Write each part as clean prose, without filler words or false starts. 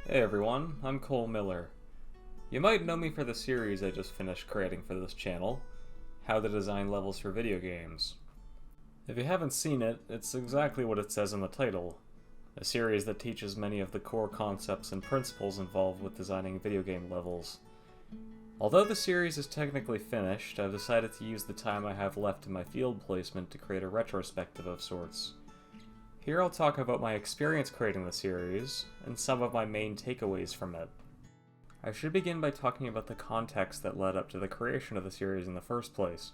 Hey everyone, I'm Cole Millar. You might know me for the series I just finished creating for this channel, How to Design Levels for Video Games. If you haven't seen it, it's exactly what it says in the title, a series that teaches many of the core concepts and principles involved with designing video game levels. Although the series is technically finished, I've decided to use the time I have left in my field placement to create a retrospective of sorts. Here I'll talk about my experience creating the series, and some of my main takeaways from it. I should begin by talking about the context that led up to the creation of the series in the first place.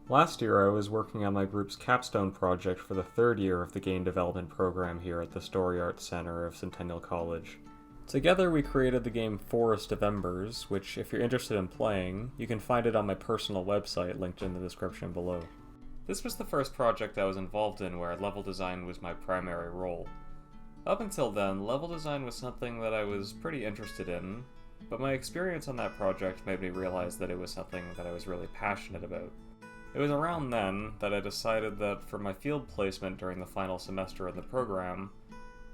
Last year I was working on my group's capstone project for the third year of the game development program here at the Story Arts Center of Centennial College. Together we created the game Forest of Embers, which if you're interested in playing, you can find it on my personal website linked in the description below. This was the first project I was involved in where level design was my primary role. Up until then, level design was something that I was pretty interested in, but my experience on that project made me realize that it was something that I was really passionate about. It was around then that I decided that for my field placement during the final semester of the program,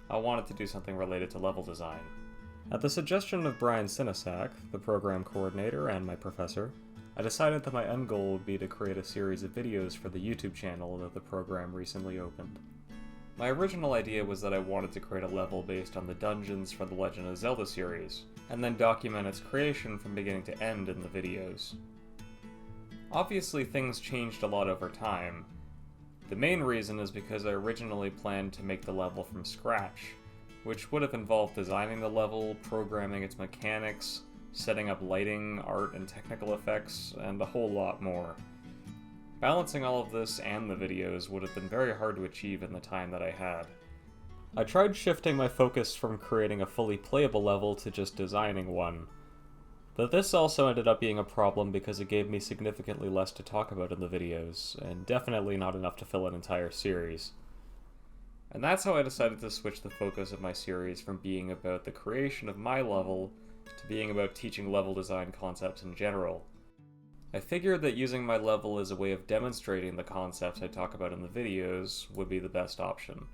I wanted to do something related to level design. At the suggestion of Brian Sinasak, the program coordinator and my professor, I decided that my end goal would be to create a series of videos for the YouTube channel that the program recently opened. My original idea was that I wanted to create a level based on the dungeons for the Legend of Zelda series, and then document its creation from beginning to end in the videos. Obviously, things changed a lot over time. The main reason is because I originally planned to make the level from scratch, which would have involved designing the level, programming its mechanics, setting up lighting, art, and technical effects, and a whole lot more. Balancing all of this and the videos would have been very hard to achieve in the time that I had. I tried shifting my focus from creating a fully playable level to just designing one, but this also ended up being a problem because it gave me significantly less to talk about in the videos, and definitely not enough to fill an entire series. And that's how I decided to switch the focus of my series from being about the creation of my level to being about teaching level design concepts in general. I figured that using my level as a way of demonstrating the concepts I talk about in the videos would be the best option.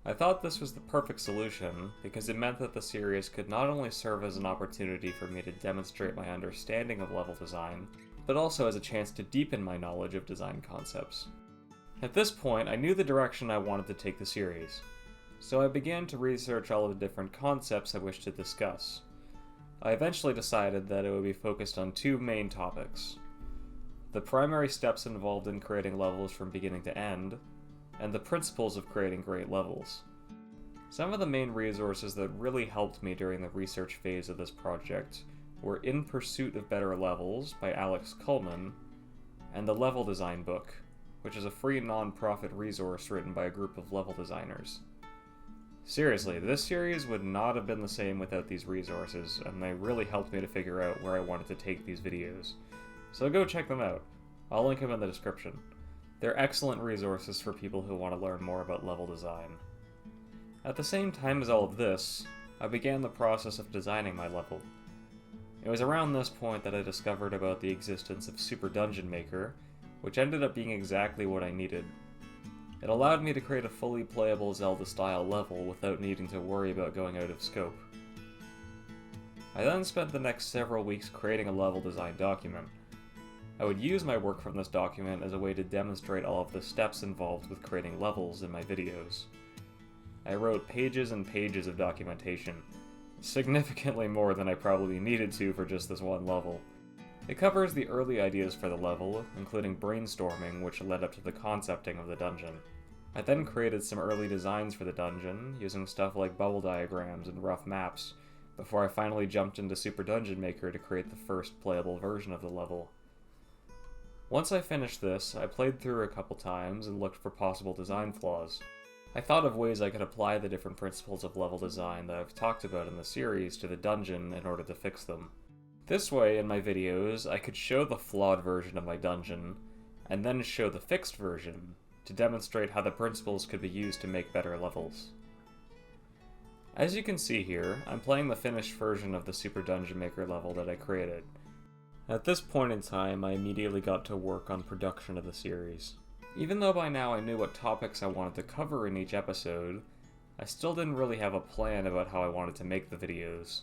I thought this was the perfect solution because it meant that the series could not only serve as an opportunity for me to demonstrate my understanding of level design, but also as a chance to deepen my knowledge of design concepts. At this point, I knew the direction I wanted to take the series, so I began to research all of the different concepts I wished to discuss. I eventually decided that it would be focused on two main topics: the primary steps involved in creating levels from beginning to end, and the principles of creating great levels. Some of the main resources that really helped me during the research phase of this project were In Pursuit of Better Levels by Kullman, and the Level Design Book, which is a free non-profit resource written by a group of level designers. Seriously, this series would not have been the same without these resources, and they really helped me to figure out where I wanted to take these videos. So go check them out. I'll link them in the description. They're excellent resources for people who want to learn more about level design. At the same time as all of this, I began the process of designing my level. It was around this point that I discovered about the existence of Super Dungeon Maker, which ended up being exactly what I needed. It allowed me to create a fully playable Zelda-style level without needing to worry about going out of scope. I then spent the next several weeks creating a level design document. I would use my work from this document as a way to demonstrate all of the steps involved with creating levels in my videos. I wrote pages and pages of documentation, significantly more than I probably needed to for just this one level. It covers the early ideas for the level, including brainstorming, which led up to the concepting of the dungeon. I then created some early designs for the dungeon, using stuff like bubble diagrams and rough maps, before I finally jumped into Super Dungeon Maker to create the first playable version of the level. Once I finished this, I played through it a couple times and looked for possible design flaws. I thought of ways I could apply the different principles of level design that I've talked about in the series to the dungeon in order to fix them. This way, in my videos, I could show the flawed version of my dungeon, and then show the fixed version, to demonstrate how the principles could be used to make better levels. As you can see here, I'm playing the finished version of the Super Dungeon Maker level that I created. At this point in time, I immediately got to work on production of the series. Even though by now I knew what topics I wanted to cover in each episode, I still didn't really have a plan about how I wanted to make the videos.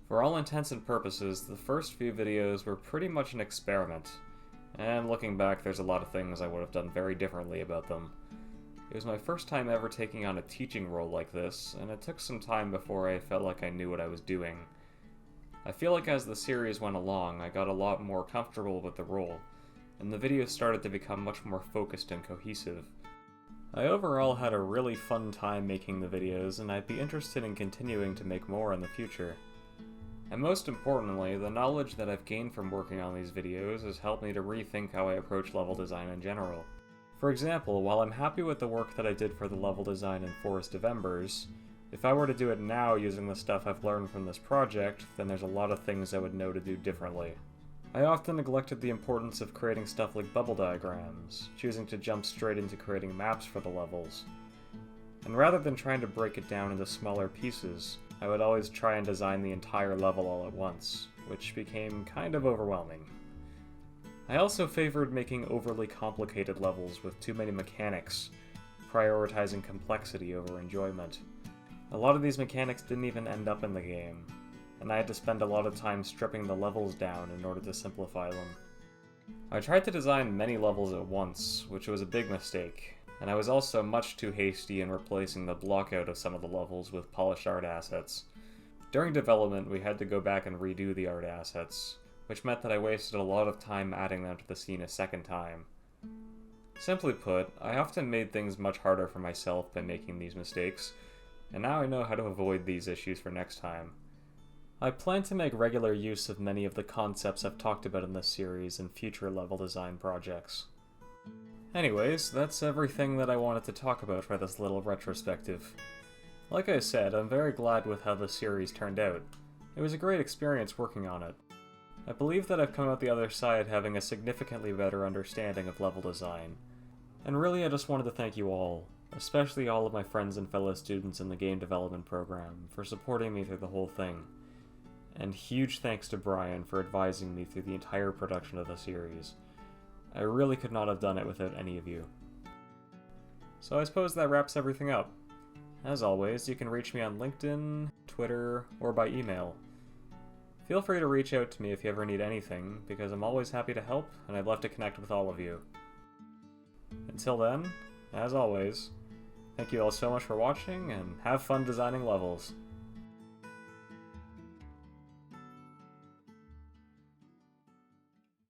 For all intents and purposes, the first few videos were pretty much an experiment, and looking back, there's a lot of things I would have done very differently about them. It was my first time ever taking on a teaching role like this, and it took some time before I felt like I knew what I was doing. I feel like as the series went along, I got a lot more comfortable with the role, and the videos started to become much more focused and cohesive. I overall had a really fun time making the videos, and I'd be interested in continuing to make more in the future. And most importantly, the knowledge that I've gained from working on these videos has helped me to rethink how I approach level design in general. For example, while I'm happy with the work that I did for the level design in Forest of Embers, if I were to do it now using the stuff I've learned from this project, then there's a lot of things I would know to do differently. I often neglected the importance of creating stuff like bubble diagrams, choosing to jump straight into creating maps for the levels. And rather than trying to break it down into smaller pieces, I would always try and design the entire level all at once, which became kind of overwhelming. I also favored making overly complicated levels with too many mechanics, prioritizing complexity over enjoyment. A lot of these mechanics didn't even end up in the game, and I had to spend a lot of time stripping the levels down in order to simplify them. I tried to design many levels at once, which was a big mistake, and I was also much too hasty in replacing the blockout of some of the levels with polished art assets. During development, we had to go back and redo the art assets, which meant that I wasted a lot of time adding them to the scene a second time. Simply put, I often made things much harder for myself by making these mistakes, and now I know how to avoid these issues for next time. I plan to make regular use of many of the concepts I've talked about in this series in future level design projects. Anyways, that's everything that I wanted to talk about for this little retrospective. Like I said, I'm very glad with how the series turned out. It was a great experience working on it. I believe that I've come out the other side having a significantly better understanding of level design. And really I just wanted to thank you all, especially all of my friends and fellow students in the game development program, for supporting me through the whole thing. And huge thanks to Brian for advising me through the entire production of the series. I really could not have done it without any of you. So I suppose that wraps everything up. As always, you can reach me on LinkedIn, Twitter, or by email. Feel free to reach out to me if you ever need anything, because I'm always happy to help, and I'd love to connect with all of you. Until then, as always, thank you all so much for watching, and have fun designing levels.